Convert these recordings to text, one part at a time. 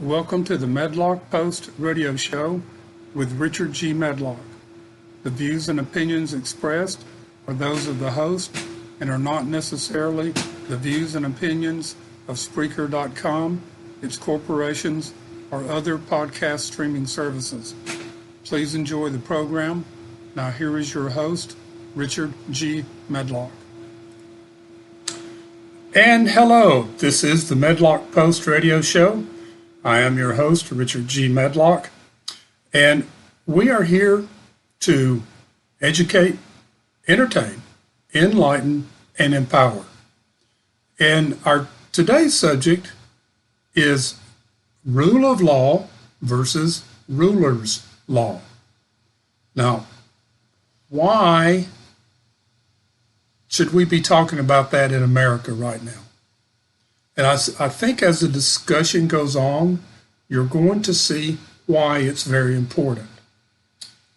Welcome to the Medlock Post radio show with Richard G. Medlock. The views and opinions expressed are those of the host and are not necessarily the views and opinions of Spreaker.com, its corporations, or other podcast streaming services. Please enjoy the program. Now here is your host, Richard G. Medlock. And hello, this is the Medlock Post radio show. I am your host, Richard G. Medlock, and we are here to educate, entertain, enlighten, and empower. And our today's subject is rule of law versus ruler's law. Now, why should we be talking about that in America right now? And I think as the discussion goes on, you're going to see why it's very important.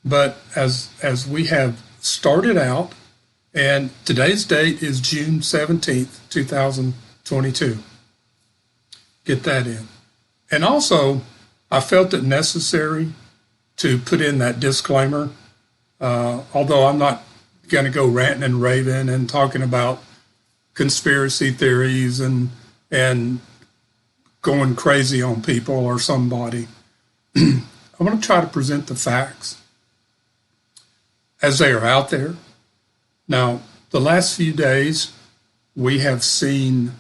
But as we have started out, and today's date is June 17th, 2022. Get that in. And also, I felt it necessary to put in that disclaimer, although I'm not going to go ranting and raving and talking about conspiracy theories and going crazy on people or somebody. I'm going to try to present the facts as they are out there. Now, the last few days, we have seen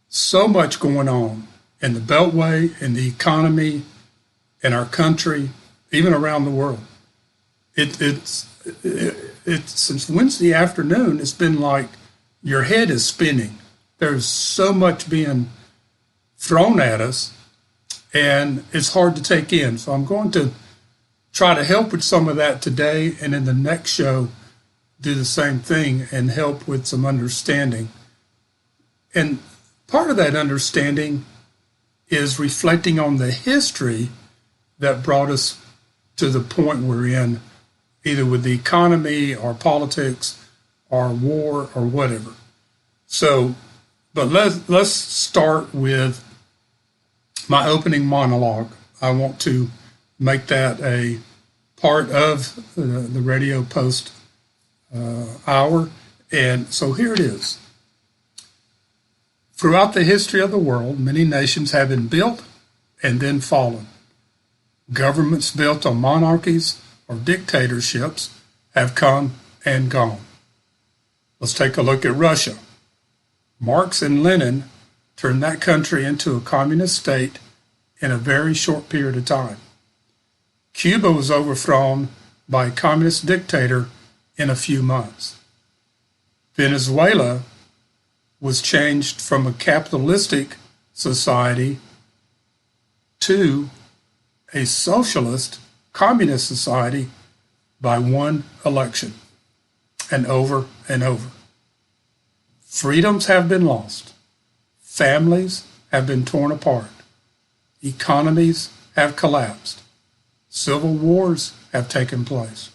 so much going on in the Beltway, in the economy, in our country, even around the world. It's since Wednesday afternoon, it's been like your head is spinning. There's so much being thrown at us, and it's hard to take in. So I'm going to try to help with some of that today, and in the next show, do the same thing and help with some understanding. And part of that understanding is reflecting on the history that brought us to the point we're in, either with the economy or politics or war or whatever. So, but let's start with my opening monologue. I want to make that a part of the radio post hour. And so here it is. Throughout the history of the world, many nations have been built and then fallen. Governments built on monarchies or dictatorships have come and gone. Let's take a look at Russia. Marx and Lenin turned that country into a communist state in a very short period of time. Cuba was overthrown by a communist dictator in a few months. Venezuela was changed from a capitalistic society to a socialist communist society by one election, and over and over. Freedoms have been lost. Families have been torn apart. Economies have collapsed. Civil wars have taken place.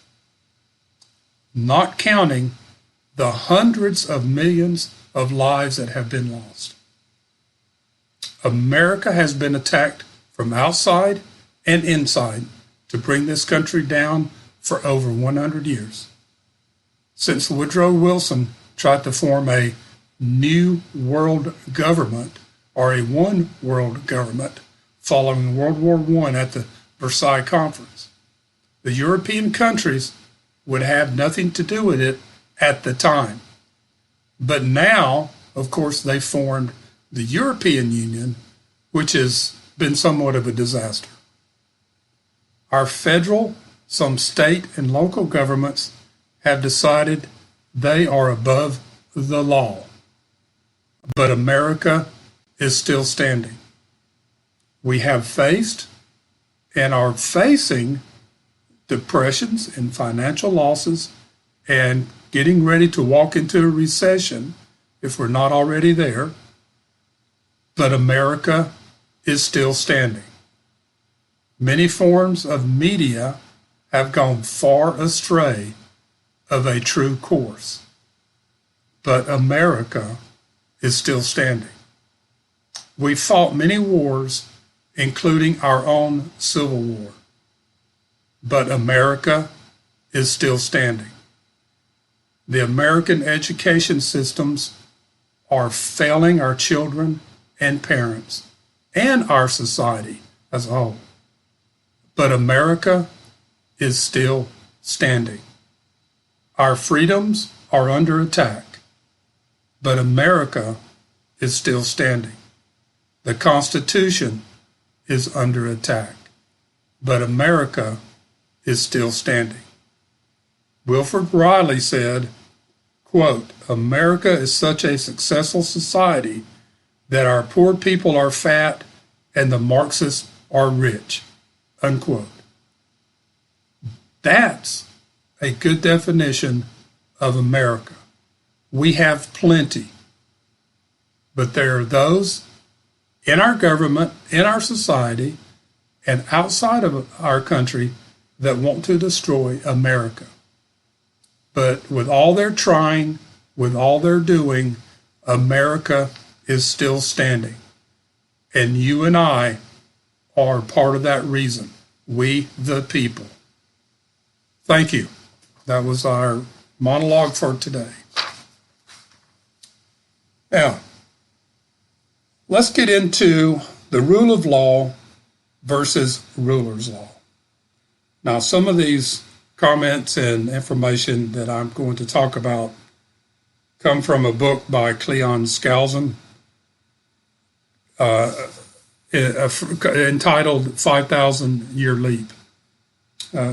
Not counting the hundreds of millions of lives that have been lost. America has been attacked from outside and inside to bring this country down for over 100 years. Since Woodrow Wilson tried to form a new world government, or a one world government, following World War I at the Versailles Conference, the European countries would have nothing to do with it at the time. But now, of course, they formed the European Union, which has been somewhat of a disaster. Our federal, some state, and local governments have decided they are above the law. But America is still standing. We have faced and are facing depressions and financial losses and getting ready to walk into a recession if we're not already there. But America is still standing. Many forms of media have gone far astray of a true course. But America is still standing. We fought many wars including our own Civil War. But America is still standing. The American education systems are failing our children and parents and our society as a whole. But America is still standing. Our freedoms are under attack, but America is still standing. The Constitution is under attack, but America is still standing. Wilford Riley said, quote, "America is such a successful society that our poor people are fat and the Marxists are rich," unquote. That's a good definition of America. We have plenty, but there are those in our government, in our society, and outside of our country that want to destroy America. But with all their trying, with all their doing, America is still standing. And you and I are part of that reason. We, the people. Thank you. That was our monologue for today. Now, let's get into the rule of law versus ruler's law. Now, some of these comments and information that I'm going to talk about come from a book by Cleon Skousen entitled 5,000 Year Leap.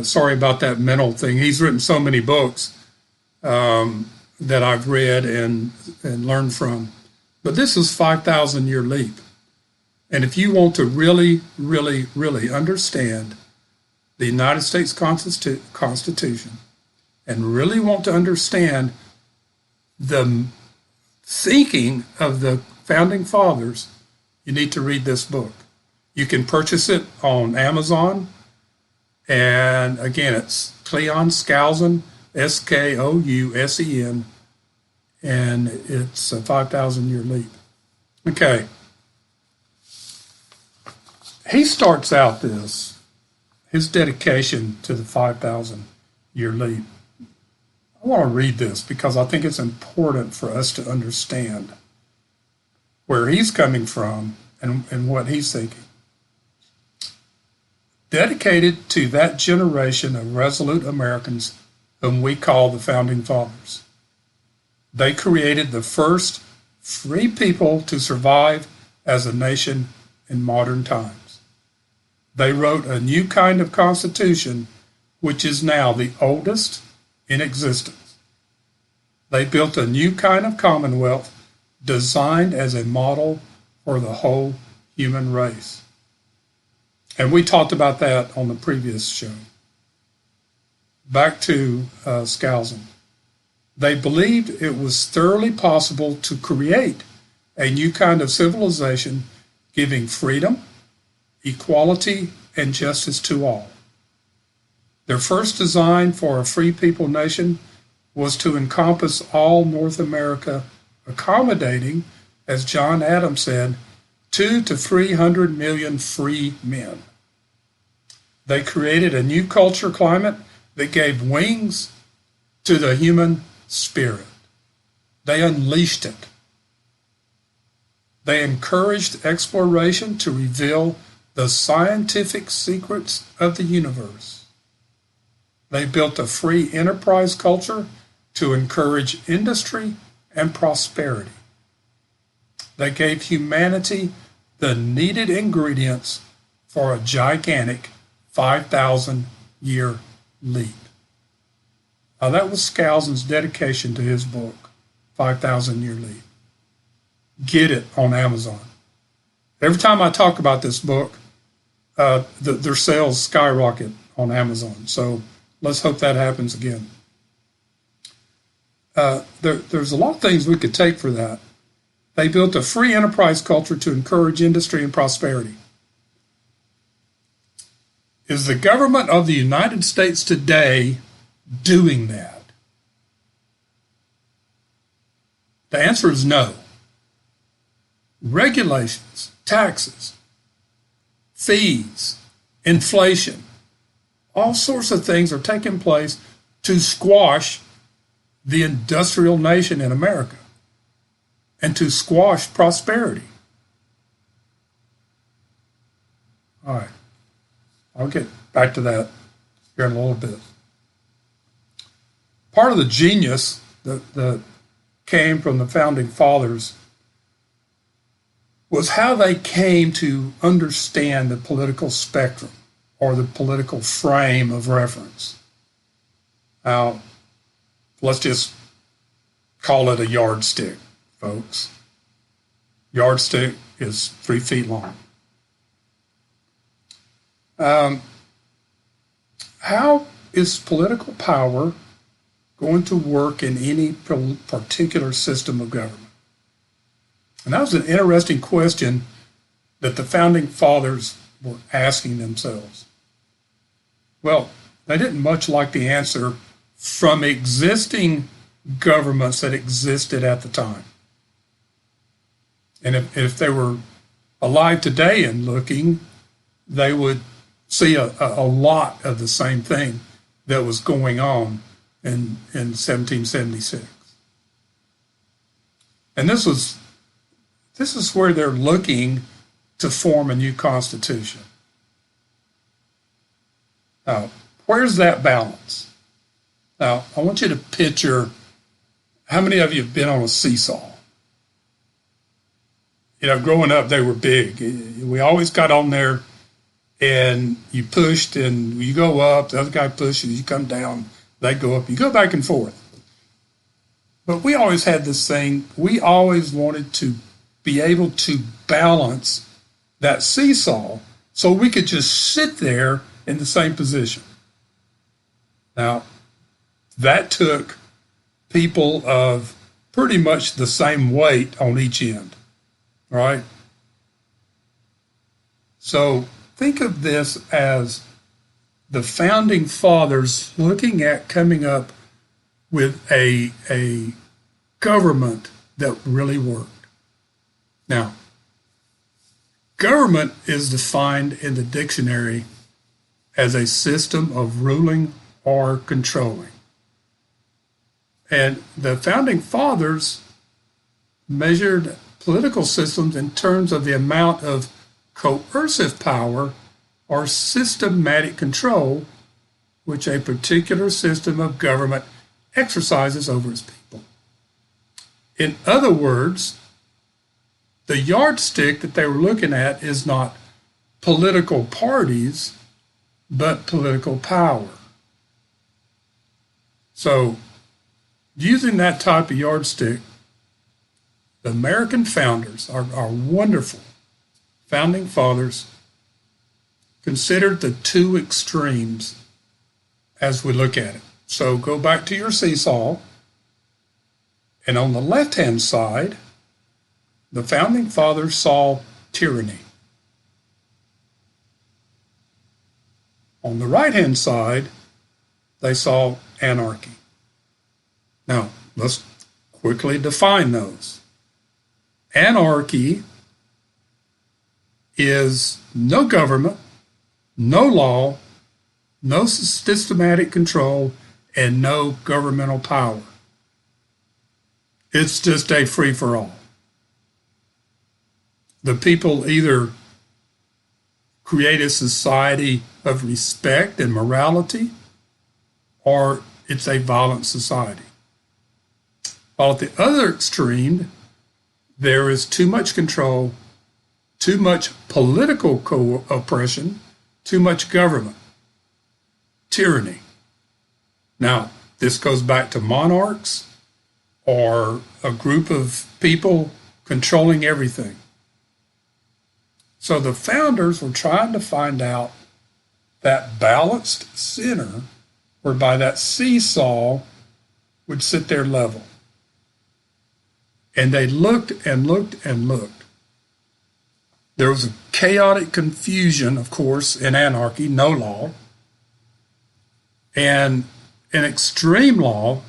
Sorry about that mental thing. He's written so many books that I've read and learned from. But this is 5,000 Year Leap. And if you want to really, really, really understand the United States Constitution and really want to understand the thinking of the Founding Fathers, you need to read this book. You can purchase it on Amazon. And again, it's Cleon Skousen, Skousen, and it's a 5,000 Year Leap. Okay. He starts out his dedication to the 5,000 Year Leap. I want to read this because I think it's important for us to understand where he's coming from and what he's thinking. Dedicated to that generation of resolute Americans whom we call the Founding Fathers. They created the first free people to survive as a nation in modern times. They wrote a new kind of constitution, which is now the oldest in existence. They built a new kind of commonwealth designed as a model for the whole human race. And we talked about that on the previous show. Back to Skousen. They believed it was thoroughly possible to create a new kind of civilization giving freedom, equality, and justice to all. Their first design for a free people nation was to encompass all North America, accommodating, as John Adams said, 200 to 300 million free men. They created a new culture climate that gave wings to the human spirit. They unleashed it. They encouraged exploration to reveal the scientific secrets of the universe. They built a free enterprise culture to encourage industry and prosperity. They gave humanity the needed ingredients for a gigantic 5,000 year leap. Now that was Skousen's dedication to his book, 5,000 Year Leap. Get it on Amazon. Every time I talk about this book, their sales skyrocket on Amazon. So let's hope that happens again. There's a lot of things we could take for that. They built a free enterprise culture to encourage industry and prosperity. Is the government of the United States today doing that? The answer is no. Regulations, taxes, fees, inflation. All sorts of things are taking place to squash the industrial nation in America and to squash prosperity. All right. I'll get back to that here in a little bit. Part of the genius that came from the Founding Fathers was how they came to understand the political spectrum or the political frame of reference. Now, let's just call it a yardstick, folks. Yardstick is 3 feet long. How is political power going to work in any particular system of government? And that was an interesting question that the Founding Fathers were asking themselves. Well, they didn't much like the answer from existing governments that existed at the time. And if they were alive today and looking, they would see a lot of the same thing that was going on in 1776. And this is where they're looking to form a new constitution. Now, where's that balance? Now, I want you to picture, how many of you have been on a seesaw? You know, growing up, they were big. We always got on there and you pushed and you go up, the other guy pushes, you come down, they go up, you go back and forth. But we always had this thing, we always wanted to be able to balance that seesaw so we could just sit there in the same position. Now, that took people of pretty much the same weight on each end, right? So think of this as the Founding Fathers looking at coming up with a government that really worked. Now, government is defined in the dictionary as a system of ruling or controlling. And the Founding Fathers measured political systems in terms of the amount of coercive power or systematic control which a particular system of government exercises over its people. In other words, the yardstick that they were looking at is not political parties, but political power. So, using that type of yardstick, the American founders, our wonderful Founding Fathers, considered the two extremes as we look at it. So go back to your seesaw, and on the left-hand side, the Founding Fathers saw tyranny. On the right-hand side, they saw anarchy. Now, let's quickly define those. Anarchy is no government, no law, no systematic control, and no governmental power. It's just a free-for-all. The people either create a society of respect and morality, or it's a violent society. While at the other extreme, there is too much control, too much political oppression, too much government, tyranny. Now, this goes back to monarchs or a group of people controlling everything. So the founders were trying to find out that balanced center whereby that seesaw would sit there level. And they looked and looked and looked. There was a chaotic confusion, of course, in anarchy, no law, and an extreme law,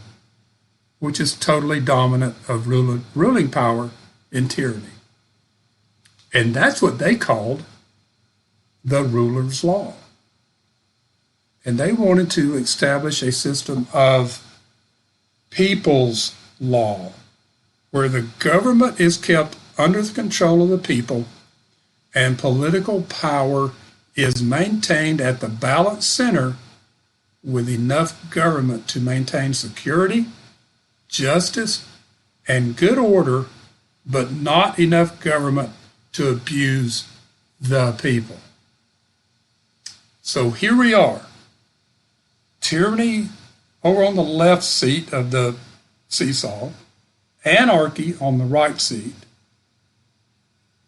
which is totally dominant of ruling power in tyranny. And that's what they called the ruler's law. And they wanted to establish a system of people's law, where the government is kept under the control of the people and political power is maintained at the balanced center with enough government to maintain security, justice, and good order, but not enough government to abuse the people. So here we are. Tyranny over on the left seat of the seesaw, anarchy on the right seat,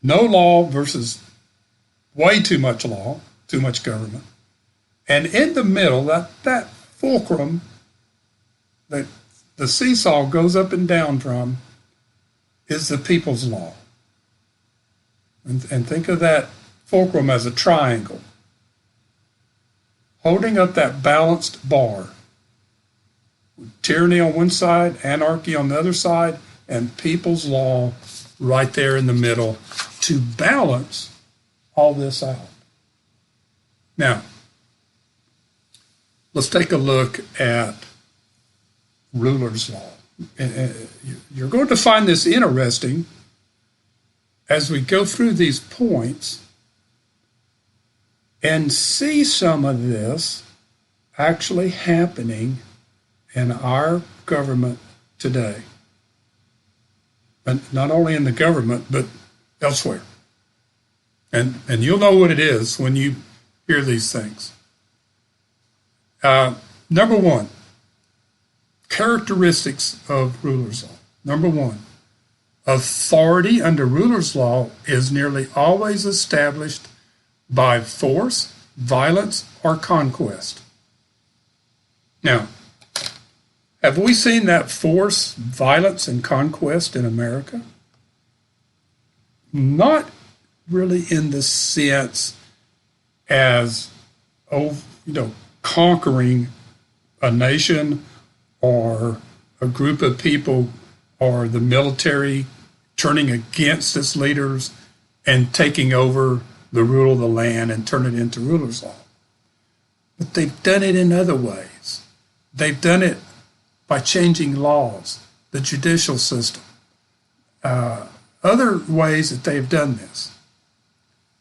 no law versus way too much law, too much government. And in the middle, that fulcrum that the seesaw goes up and down from is the people's law. And think of that fulcrum as a triangle, holding up that balanced bar. Tyranny on one side, anarchy on the other side, and people's law right there in the middle to balance all this out. Now, let's take a look at ruler's law. You're going to find this interesting as we go through these points and see some of this actually happening in our government today. And not only in the government, but elsewhere. And you'll know what it is when you hear these things. Number one, characteristics of ruler's law. Number one, authority under ruler's law is nearly always established by force, violence, or conquest. Now, have we seen that force, violence, and conquest in America? Not really in the sense as, conquering a nation or a group of people or the military turning against its leaders and taking over the rule of the land and turn it into ruler's law. But they've done it in other ways. They've done it by changing laws, the judicial system, other ways that they've done this.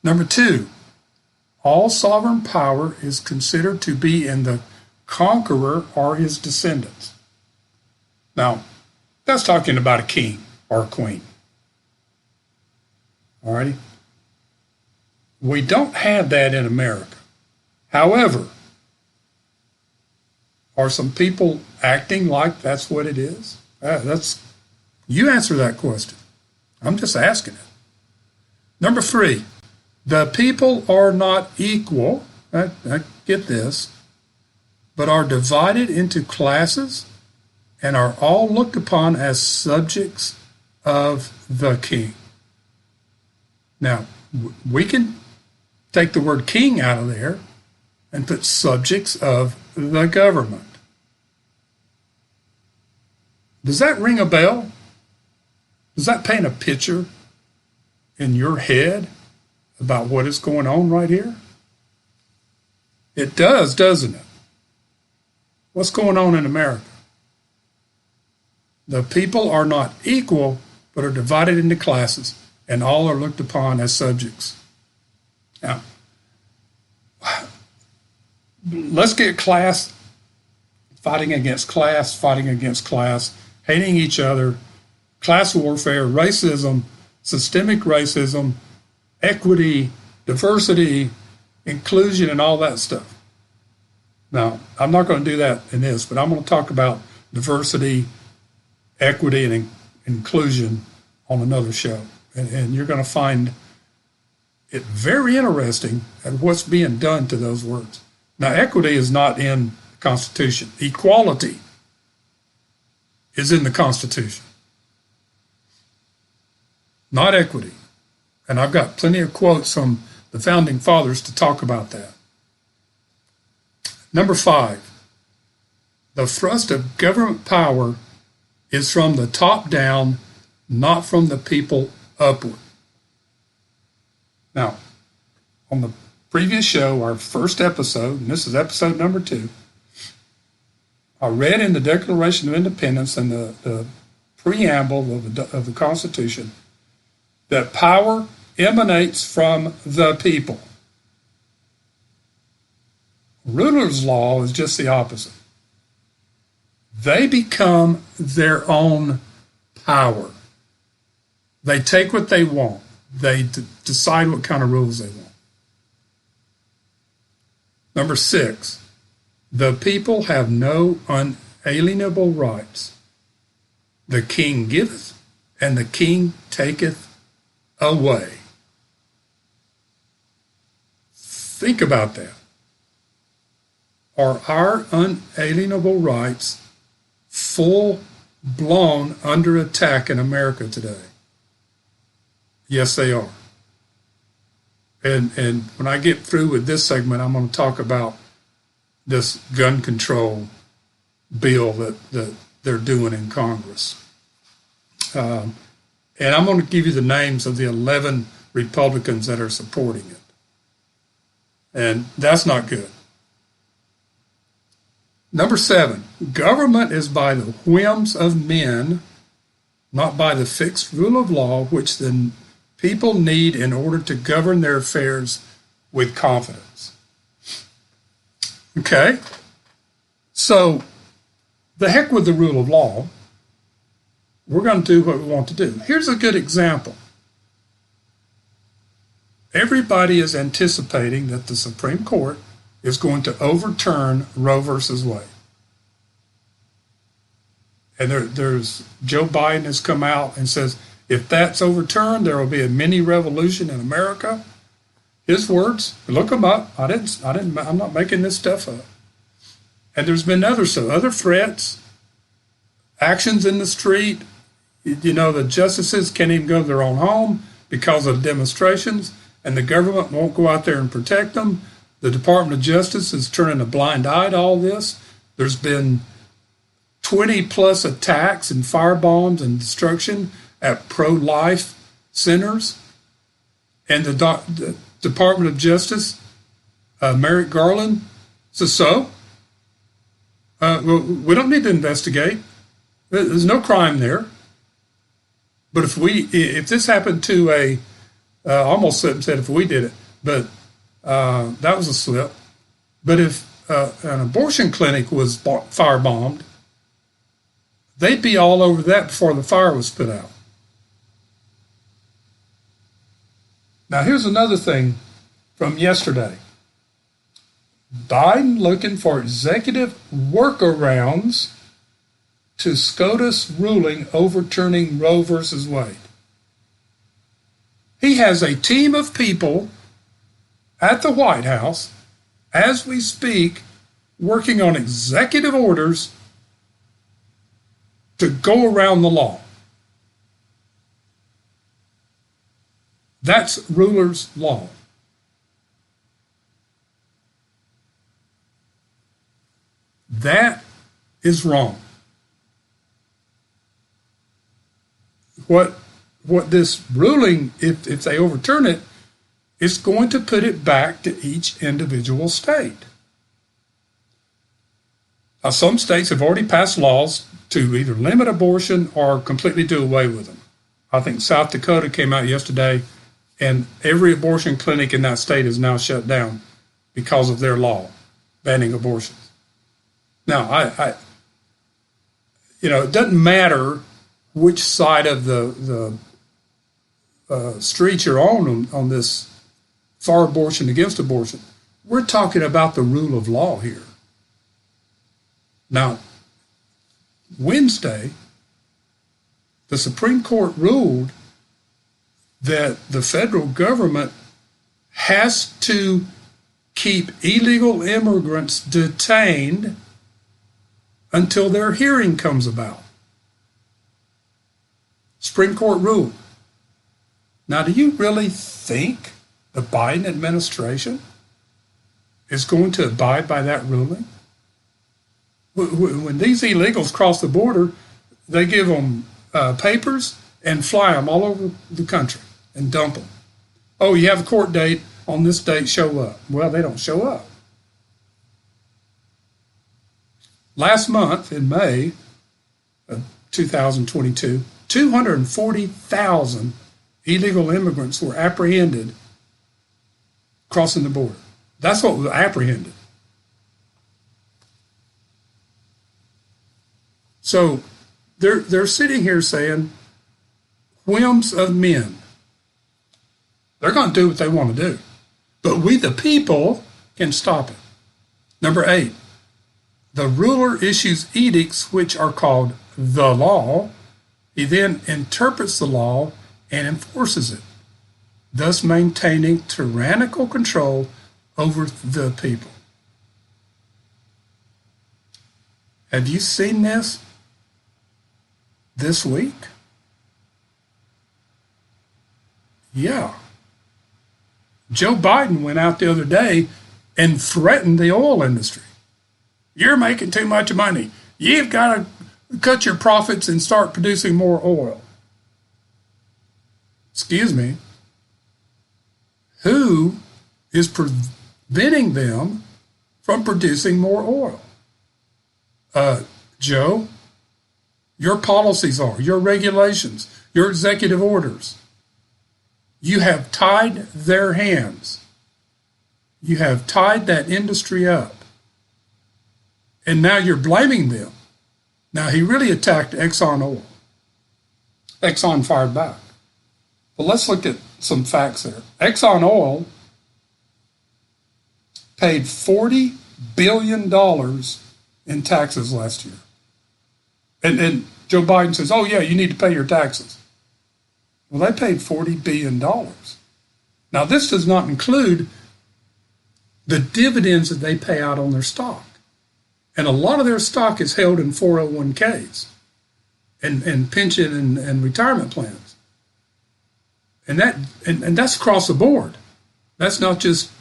Number two, all sovereign power is considered to be in the conqueror or his descendants. Now, that's talking about a king or a queen. All righty? We don't have that in America. However, are some people acting like that's what it is? You answer that question. I'm just asking it. Number three, the people are not equal, I get this, but are divided into classes and are all looked upon as subjects of the king. Now, we can take the word king out of there and put subjects of the government. Does that ring a bell? Does that paint a picture in your head about what is going on right here? It does, doesn't it? What's going on in America? The people are not equal, but are divided into classes, and all are looked upon as subjects. Now, let's get class, fighting against class, hating each other, class warfare, racism, systemic racism, equity, diversity, inclusion, and all that stuff. Now, I'm not going to do that in this, but I'm going to talk about diversity, equity, and inclusion on another show. And you're going to find it very interesting at what's being done to those words. Now, equity is not in the Constitution. Equality is in the Constitution, not equity. And I've got plenty of quotes from the Founding Fathers to talk about that. Number 5, the thrust of government power is from the top down, not from the people upward. Now, on the previous show, our first episode, and this is episode number 2, I read in the Declaration of Independence and the preamble of the Constitution that power emanates from the people. Ruler's law is just the opposite. They become their own power. They take what they want. They decide what kind of rules they want. Number 6, the people have no unalienable rights. The king giveth, and the king taketh away. Think about that. Are our unalienable rights full blown under attack in America today? Yes, they are. And when I get through with this segment, I'm going to talk about this gun control bill that they're doing in Congress. And I'm going to give you the names of the 11 Republicans that are supporting it. And that's not good. Number 7, government is by the whims of men, not by the fixed rule of law, which the people need in order to govern their affairs with confidence. Okay? So, the heck with the rule of law. We're going to do what we want to do. Here's a good example. Everybody is anticipating that the Supreme Court is going to overturn Roe versus Wade. And there's Joe Biden has come out and says, if that's overturned, there will be a mini revolution in America. His words, look them up. I'm not making this stuff up. And there's been other threats, actions in the street. You know, the justices can't even go to their own home because of demonstrations, and the government won't go out there and protect them. The Department of Justice is turning a blind eye to all this. There's been 20-plus attacks and firebombs and destruction at pro-life centers. And the Department of Justice, Merrick Garland, says, we don't need to investigate. There's no crime there. But if this happened to I almost said if we did it, but that was a slip. But if an abortion clinic was firebombed, they'd be all over that before the fire was put out. Now, here's another thing from yesterday. Biden looking for executive workarounds to SCOTUS ruling overturning Roe versus Wade. He has a team of people at the White House, as we speak, working on executive orders to go around the law. That's ruler's law. That is wrong. What this ruling, if they overturn it, is going to put it back to each individual state. Now, some states have already passed laws to either limit abortion or completely do away with them. I think South Dakota came out yesterday, and every abortion clinic in that state is now shut down because of their law banning abortions. Now, it doesn't matter which side of the street you're on this for abortion, against abortion. We're talking about the rule of law here. Now, Wednesday, the Supreme Court ruled that the federal government has to keep illegal immigrants detained until their hearing comes about. Supreme Court ruled. Now, do you really think the Biden administration is going to abide by that ruling? When these illegals cross the border, they give them papers and fly them all over the country and dump them. Oh, you have a court date. on this date show up. Well, they don't show up. Last month, in May of 2022, 240,000 illegal immigrants were apprehended crossing the border. That's what was apprehended. So they're sitting here saying, whims of men. They're going to do what they want to do. But we, the people, can stop it. Number 8, the ruler issues edicts which are called the law. He then interprets the law and enforces it, thus maintaining tyrannical control over the people. Have you seen this week? Yeah. Joe Biden went out the other day and threatened the oil industry. You're making too much money. You've got to cut your profits and start producing more oil. Excuse me. Who is preventing them from producing more oil? Joe, your policies are, your regulations, your executive orders. You have tied their hands. You have tied that industry up. And now you're blaming them. Now, he really attacked Exxon Oil. Exxon fired back. But let's look at some facts there. Exxon Oil paid $40 billion in taxes last year. And Joe Biden says, oh, yeah, you need to pay your taxes. Well, they paid $40 billion. Now, this does not include the dividends that they pay out on their stock. And a lot of their stock is held in 401ks and pension and retirement plans. And that's across the board. That's not just,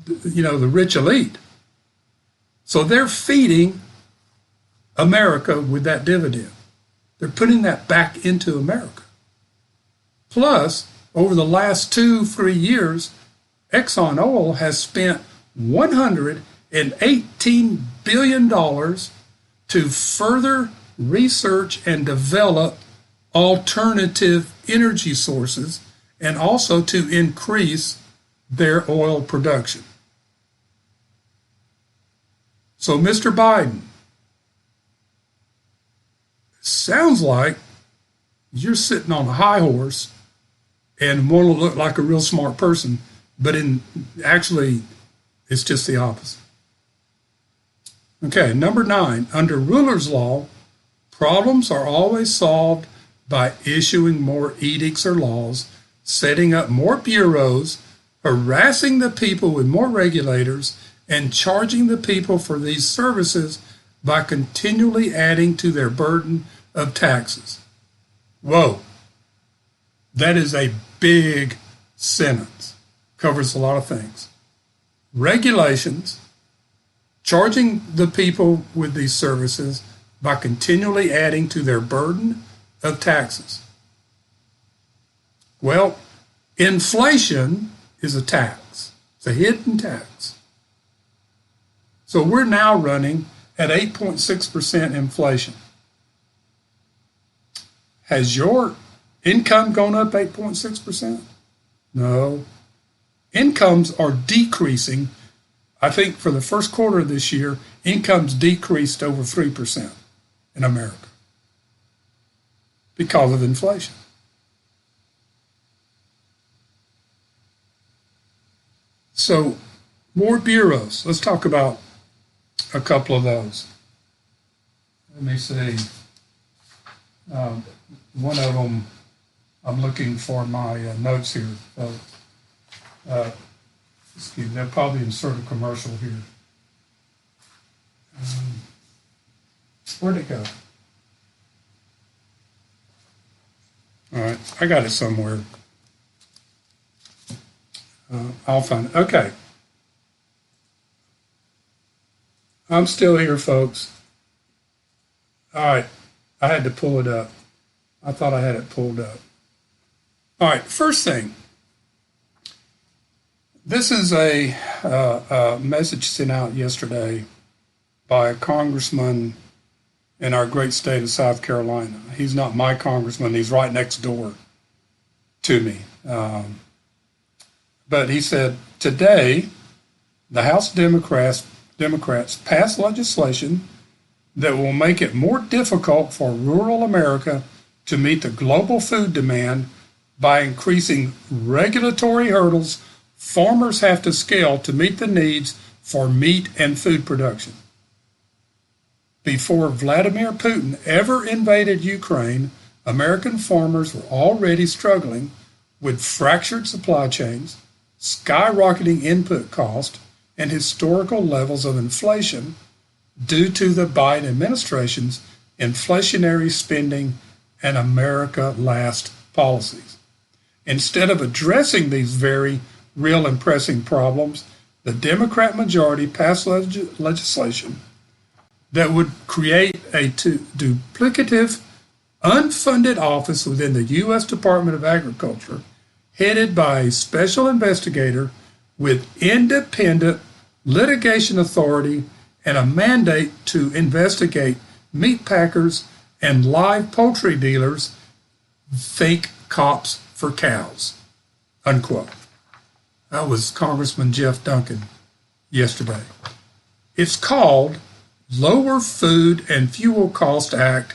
the rich elite. So they're feeding America with that dividend. They're putting that back into America. Plus, over the last 2-3 years, Exxon Oil has spent $118 billion to further research and develop alternative energy sources and also to increase their oil production. So, Mr. Biden, sounds like you're sitting on a high horse and want to look like a real smart person, but actually, it's just the opposite. Okay, number 9, under ruler's law, problems are always solved by issuing more edicts or laws, setting up more bureaus, harassing the people with more regulators, and charging the people for these services by continually adding to their burden of taxes. Whoa, that is a big sentence. Covers a lot of things. Regulations, charging the people with these services by continually adding to their burden of taxes. Well, inflation is a tax. It's a hidden tax. So we're now running at 8.6% inflation. Has your income gone up 8.6%? No. Incomes are decreasing. I think for the first quarter of this year, incomes decreased over 3% in America because of inflation. So, more bureaus. Let's talk about a couple of those. Let me see. One of them, I'm looking for my notes here. Excuse me, they'll probably insert a commercial here. Where'd it go? All right, I got it somewhere. I'll find it. Okay. I'm still here, folks. All right, I had to pull it up. I thought I had it pulled up. All right, first thing. This is a message sent out yesterday by a congressman in our great state of South Carolina. He's not my congressman, he's right next door to me. But he said, today, the House Democrats passed legislation that will make it more difficult for rural America to meet the global food demand by increasing regulatory hurdles farmers have to scale to meet the needs for meat and food production. Before Vladimir Putin ever invaded Ukraine, American farmers were already struggling with fractured supply chains, skyrocketing input costs, and historical levels of inflation due to the Biden administration's inflationary spending and America Last policies. Instead of addressing these very real and pressing problems, the Democrat majority passed legislation that would create a duplicative, unfunded office within the U.S. Department of Agriculture, headed by a special investigator with independent litigation authority and a mandate to investigate meat packers and live poultry dealers. Think cops for cows, unquote. That was Congressman Jeff Duncan yesterday. It's called Lower Food and Fuel Cost Act,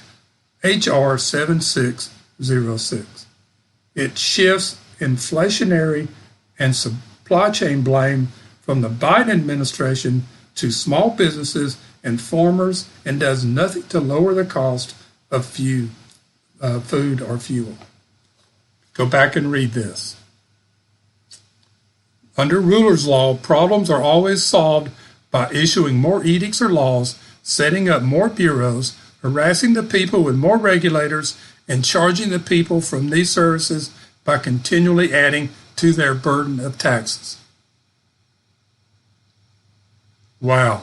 H.R. 7606. It shifts inflationary and supply chain blame from the Biden administration to small businesses and farmers and does nothing to lower the cost of food or fuel. Go back and read this. Under ruler's law, problems are always solved by issuing more edicts or laws, setting up more bureaus, harassing the people with more regulators, and charging the people from these services by continually adding to their burden of taxes. Wow.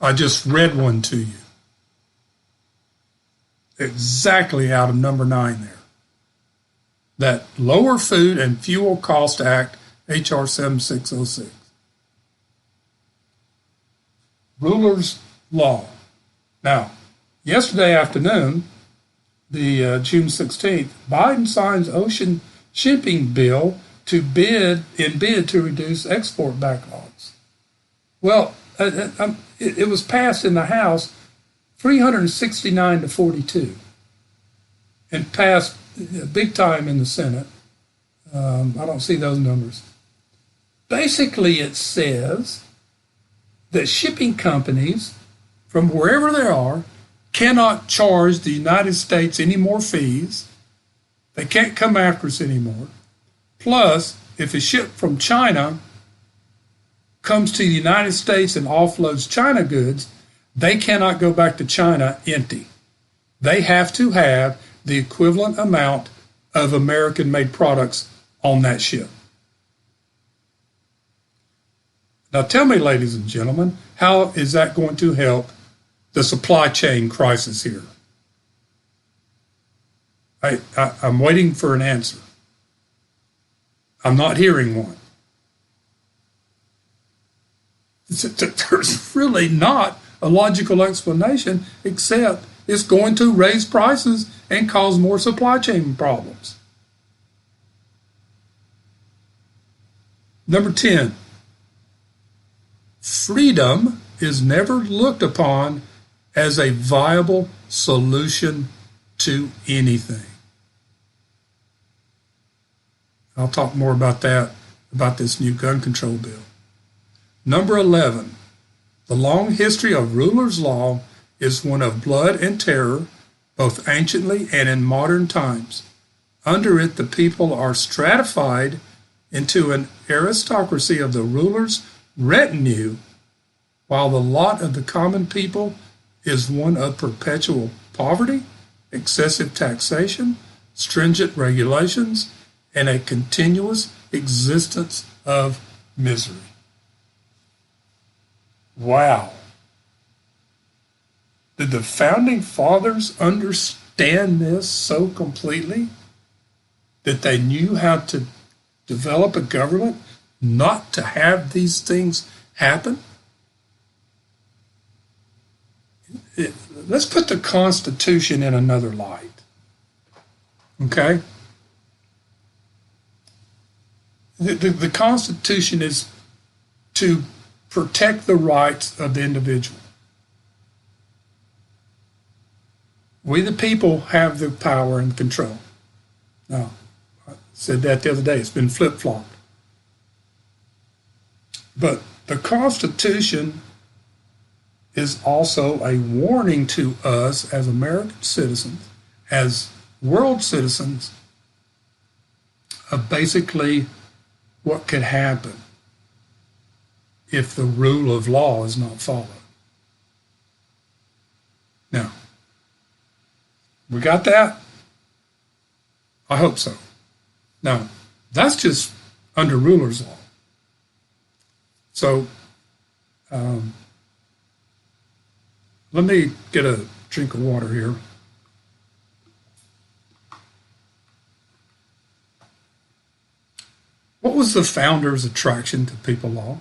I just read one to you. Exactly out of number 9 there. That Lower Food and Fuel Cost Act, H.R. 7606. Ruler's law. Now, yesterday afternoon, the June 16th, Biden signs ocean shipping bill to bid to reduce export backlogs. Well, it was passed in the House 369 to 42 and passed big time in the Senate. I don't see those numbers. Basically, it says that shipping companies from wherever they are cannot charge the United States any more fees. They can't come after us anymore. Plus, if a ship from China comes to the United States and offloads China goods, they cannot go back to China empty. They have to have the equivalent amount of American-made products on that ship. Now tell me, ladies and gentlemen, how is that going to help the supply chain crisis here? I'm waiting for an answer. I'm not hearing one. There's really not a logical explanation except it's going to raise prices and cause more supply chain problems. Number 10, freedom is never looked upon as a viable solution to anything. I'll talk more about this new gun control bill. Number 11, the long history of ruler's law is one of blood and terror, both anciently and in modern times. Under it, the people are stratified into an aristocracy of the ruler's retinue, while the lot of the common people is one of perpetual poverty, excessive taxation, stringent regulations, and a continuous existence of misery. Wow. Did the founding fathers understand this so completely that they knew how to develop a government not to have these things happen? Let's put the Constitution in another light. Okay? The Constitution is to protect the rights of the individual. We, the people, have the power and control. Now, I said that the other day. It's been flip-flopped. But the Constitution is also a warning to us as American citizens, as world citizens, of basically what could happen if the rule of law is not followed. Now, we got that? I hope so. Now, that's just under ruler's law. So, let me get a drink of water here. What was the founders' attraction to people law?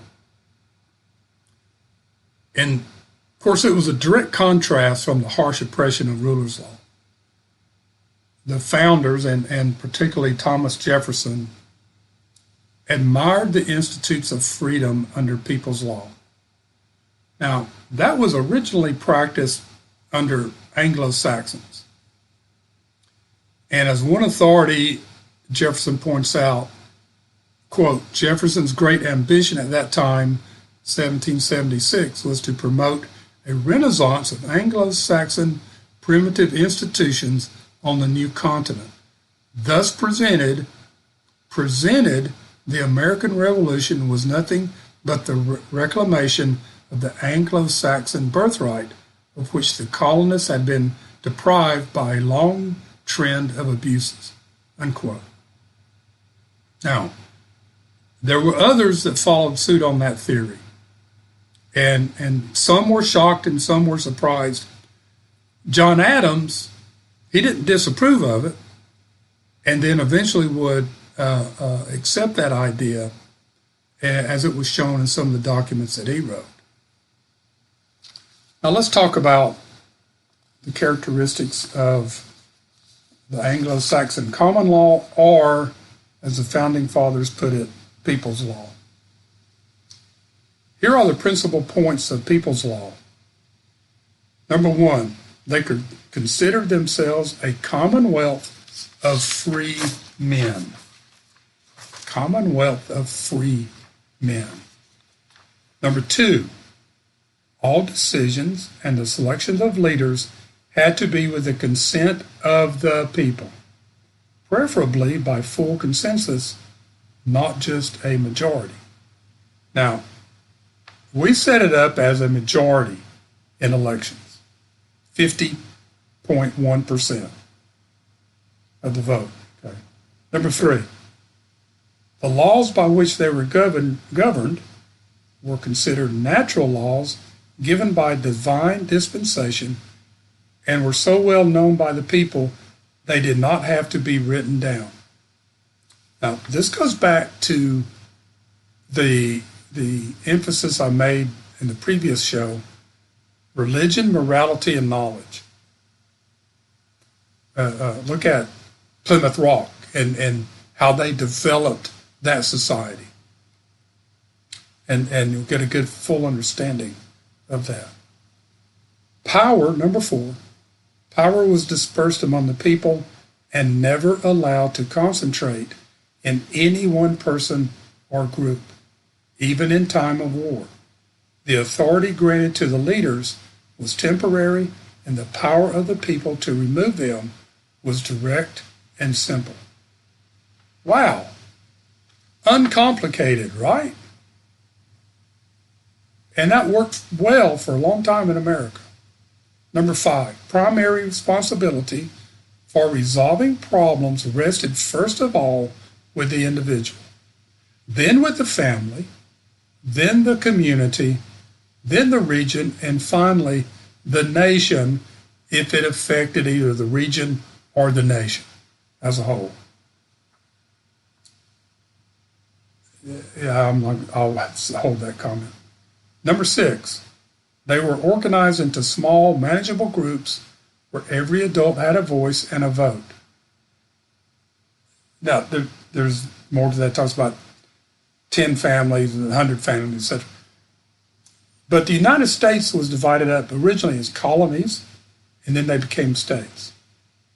And, of course, it was a direct contrast from the harsh oppression of ruler's law. The founders, and particularly Thomas Jefferson, admired the institutes of freedom under people's law. Now, that was originally practiced under Anglo-Saxons. And as one authority, Jefferson points out, quote, Jefferson's great ambition at that time, 1776, was to promote a renaissance of Anglo-Saxon primitive institutions on the new continent. Thus presented, the American Revolution was nothing but the reclamation of the Anglo-Saxon birthright, of which the colonists had been deprived by a long trend of abuses, unquote. Now, there were others that followed suit on that theory, and some were shocked and some were surprised. John Adams, he didn't disapprove of it, and then eventually would accept that idea as it was shown in some of the documents that he wrote. Now let's talk about the characteristics of the Anglo-Saxon common law, or, as the founding fathers put it, people's law. Here are the principal points of people's law. Number one, they could consider themselves a commonwealth of free men. Commonwealth of free men. Number two, all decisions and the selections of leaders had to be with the consent of the people, preferably by full consensus, not just a majority. Now, we set it up as a majority in elections, 50.1% of the vote. Okay. Number three, the laws by which they were governed were considered natural laws given by divine dispensation and were so well known by the people they did not have to be written down. Now, this goes back to the emphasis I made in the previous show, religion, morality, and knowledge. Look at Plymouth Rock and how they developed that society. And you'll get a good full understanding of that. Power, number four, power was dispersed among the people and never allowed to concentrate in any one person or group, even in time of war. The authority granted to the leaders was temporary, and the power of the people to remove them was direct and simple. Wow. Uncomplicated, right? And that worked well for a long time in America. Number five, primary responsibility for resolving problems rested first of all with the individual, then with the family, then the community, then the region, and finally the nation if it affected either the region or the nation as a whole. Yeah, I'll hold that comment. Number 6, they were organized into small, manageable groups where every adult had a voice and a vote. Now, there's more to that. It talks about 10 families and 100 families, etc. But the United States was divided up originally as colonies, and then they became states.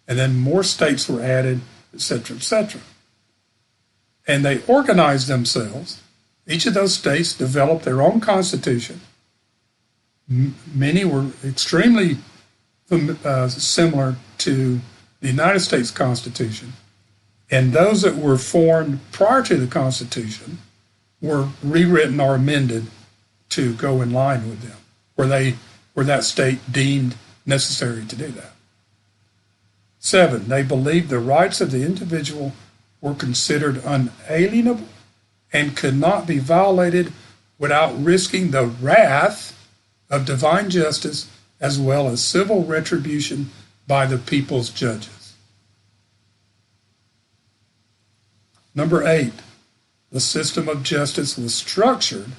And then more states were added, etc., etc. And they organized themselves. Each of those states developed their own constitution. Many were extremely similar to the United States Constitution. And those that were formed prior to the Constitution were rewritten or amended to go in line with them, where that state deemed necessary to do that. 7, they believed the rights of the individual were considered unalienable and could not be violated without risking the wrath of divine justice as well as civil retribution by the people's judges. Number 8, the system of justice was structured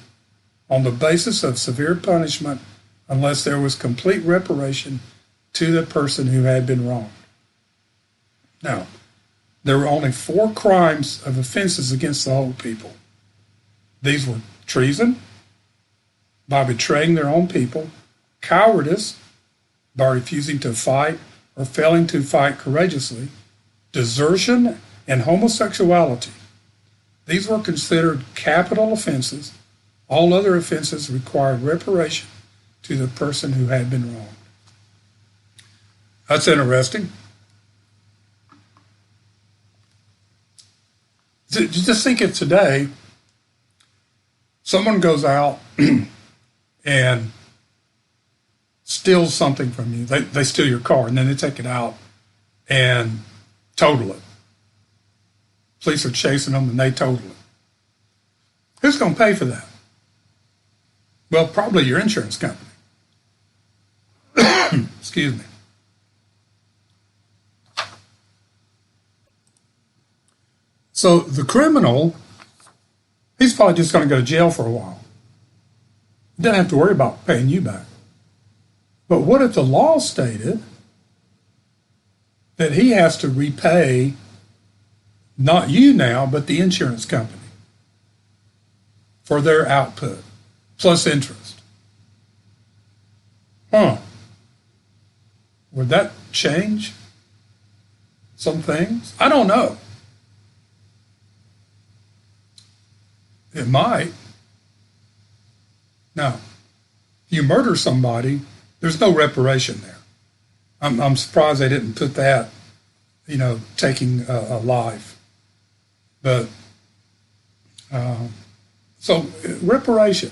on the basis of severe punishment unless there was complete reparation to the person who had been wronged. Now, there were only 4 crimes of offenses against the whole people. These were treason, by betraying their own people, cowardice, by refusing to fight or failing to fight courageously, desertion, and homosexuality. These were considered capital offenses. All other offenses required reparation to the person who had been wronged. That's interesting. Just think of today, someone goes out and steals something from you. They steal your car, and then they take it out and total it. Police are chasing them, and they total it. Who's going to pay for that? Well, probably your insurance company. Excuse me. So the criminal, he's probably just going to go to jail for a while. He doesn't have to worry about paying you back. But what if the law stated that he has to repay not you now, but the insurance company for their output, plus interest? Would that change some things? I don't know. It might. Now, if you murder somebody, there's no reparation there. I'm surprised they didn't put that, taking a life. But, so reparation.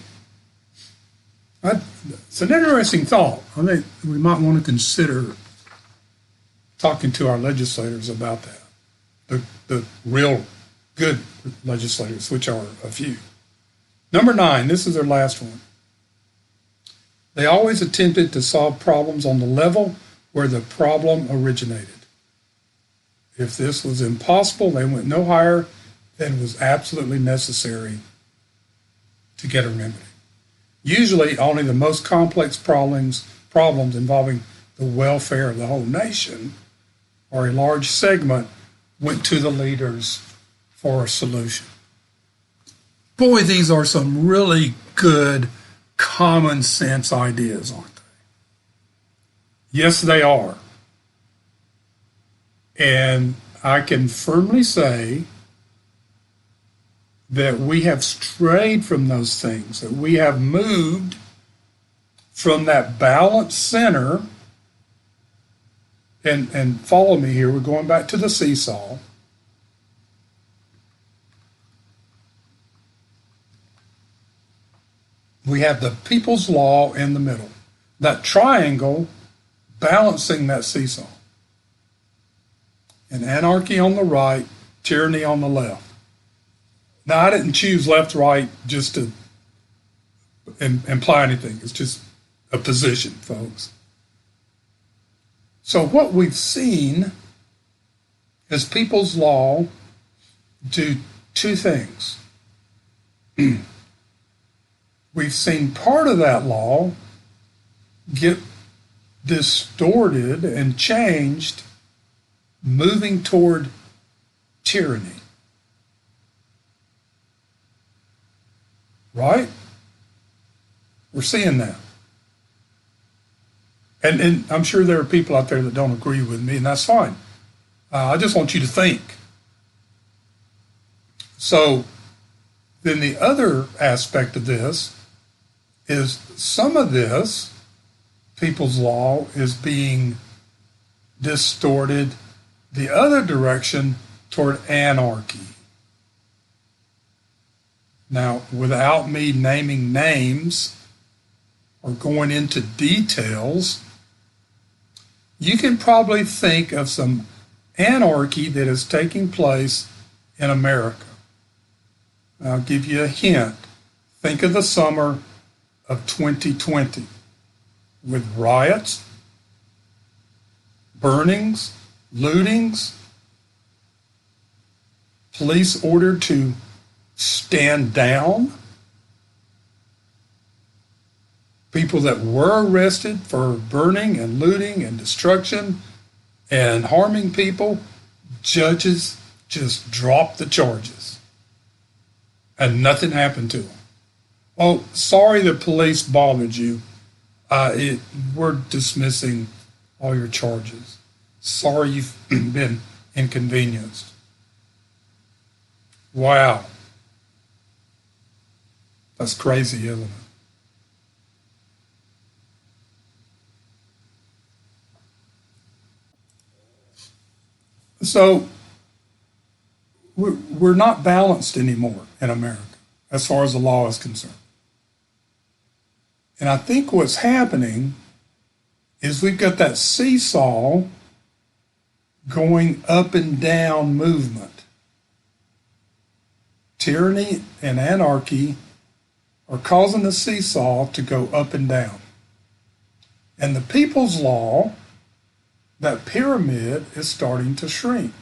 It's an interesting thought. I think we might want to consider talking to our legislators about that. The real good legislators, which are a few. Number 9, this is their last one. They always attempted to solve problems on the level where the problem originated. If this was impossible, they went no higher than was absolutely necessary to get a remedy. Usually, only the most complex problems involving the welfare of the whole nation or a large segment went to the leaders for a solution. Boy, these are some really good common sense ideas, aren't they? Yes, they are. And I can firmly say that we have strayed from those things, that we have moved from that balanced center. And follow me here, we're going back to the seesaw. We have the people's law in the middle. That triangle balancing that seesaw. And anarchy on the right, tyranny on the left. Now, I didn't choose left, right just to imply anything. It's just a position, folks. So what we've seen is people's law do 2 things. we've seen part of that law get distorted and changed, moving toward tyranny. Right? We're seeing that. And I'm sure there are people out there that don't agree with me, and that's fine. I just want you to think. So then the other aspect of this is some of this, people's law, is being distorted the other direction toward anarchy. Now, without me naming names or going into details, you can probably think of some anarchy that is taking place in America. I'll give you a hint. Think of the summer of 2020 with riots, burnings, lootings, police ordered to stand down, people that were arrested for burning and looting and destruction and harming people, judges just dropped the charges and nothing happened to them. Oh, sorry the police bothered you. We're dismissing all your charges. Sorry you've been inconvenienced. Wow. That's crazy, isn't it? So we're not balanced anymore in America as far as the law is concerned. And I think what's happening is we've got that seesaw going up and down movement. Tyranny and anarchy are causing the seesaw to go up and down. And the people's law, that pyramid, is starting to shrink.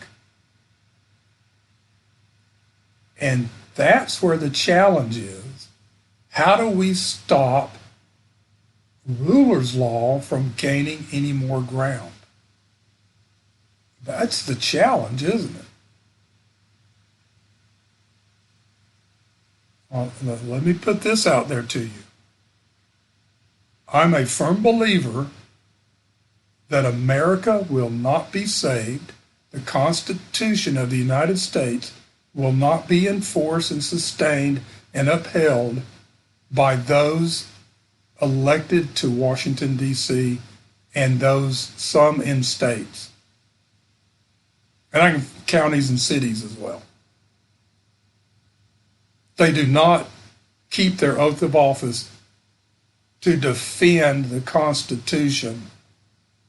And that's where the challenge is. How do we stop ruler's law from gaining any more ground? That's the challenge, isn't it? Let me put this out there to you. I'm a firm believer that America will not be saved. The Constitution of the United States will not be enforced and sustained and upheld by those elected to Washington, D.C., and those some in states. And I can counties and cities as well. They do not keep their oath of office to defend the Constitution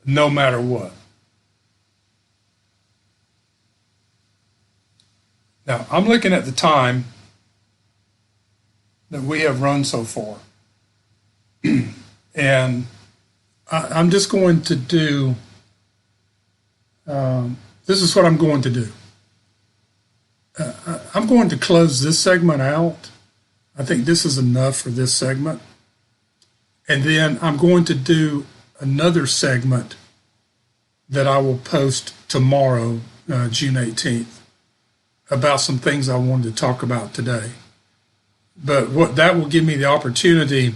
no matter what. Now, I'm looking at the time that we have run so far. And I'm just going to do, this is what I'm going to do. I'm going to close this segment out. I think this is enough for this segment. And then I'm going to do another segment that I will post tomorrow, June 18th, about some things I wanted to talk about today. But what that will give me the opportunity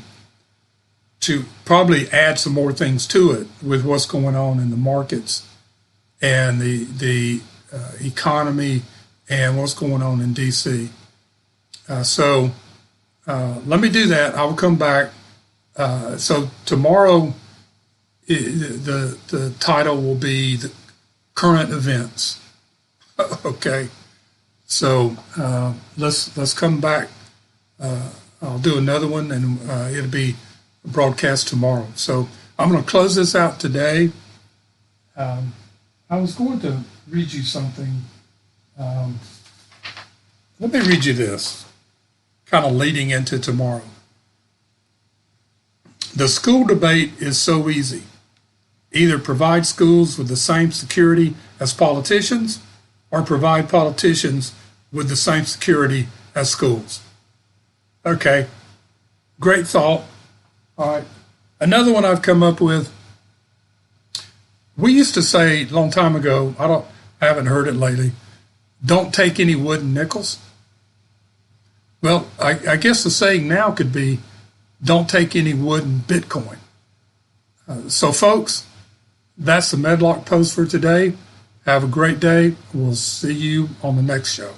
to probably add some more things to it with what's going on in the markets and the economy and what's going on in D.C. So let me do that. I will come back. So tomorrow, the title will be the current events. Okay. So let's come back. I'll do another one, and it'll be broadcast tomorrow. So I'm going to close this out today. I was going to read you something. Let me read you this, kind of leading into tomorrow. The school debate is so easy. Either provide schools with the same security as politicians, or provide politicians with the same security as schools. Okay, great thought. All right. Another one I've come up with. We used to say a long time ago, I haven't heard it lately, don't take any wooden nickels. Well, I guess the saying now could be, don't take any wooden Bitcoin. So folks, that's the Medlock post for today. Have a great day. We'll see you on the next show.